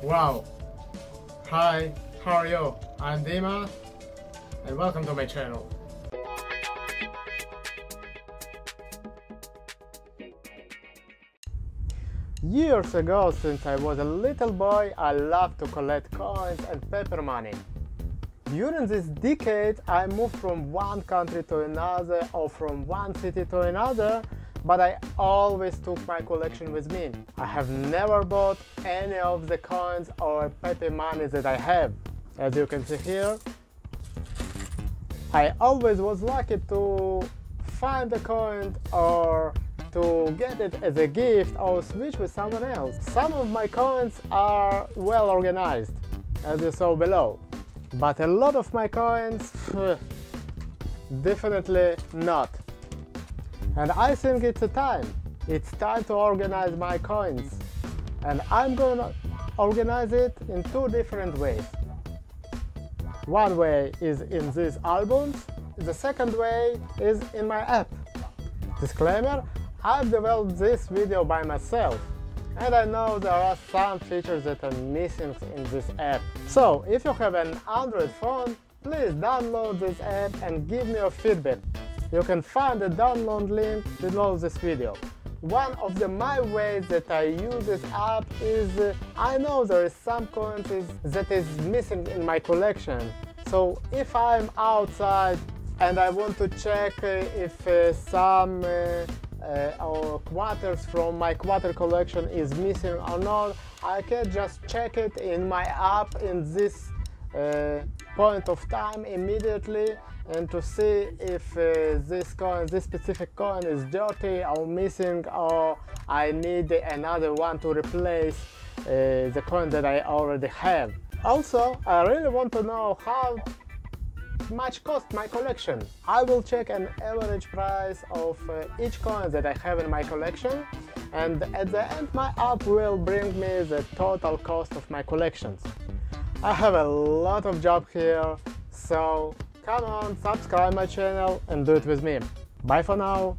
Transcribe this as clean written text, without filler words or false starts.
Wow! Hi, how are you? I'm Dima and welcome to my channel. Years ago, since I was a little boy, I loved to collect coins and paper money. During this decade, I moved from one country to another or from one city to another, but I always took my collection with me. I have never bought any of the coins or paper money that I have. As you can see here, I always was lucky to find a coin or to get it as a gift or switch with someone else. Some of my coins are well organized, as you saw below, but a lot of my coins, definitely not. And I think it's time to organize my coins, and I'm gonna organize it in two different ways. One way is in these albums, the second way is in my app. Disclaimer, I've developed this video by myself, and I know there are some features that are missing in this app. So, if you have an Android phone, please download this app and give me your feedback. You can find the download link below this video. One of my ways that I use this app is I know there is some coins that is missing in my collection. So if I'm outside and I want to check if some quarters from my quarter collection is missing or not, I can just check it in my app in this point of time immediately, and to see if this specific coin is dirty or missing, or I need another one to replace the coin that I already have. Also, I really want to know how much cost my collection. I will check an average price of each coin that I have in my collection, and at the end my app will bring me the total cost of my collections. I have a lot of job here, so come on, subscribe my channel and do it with me. Bye for now.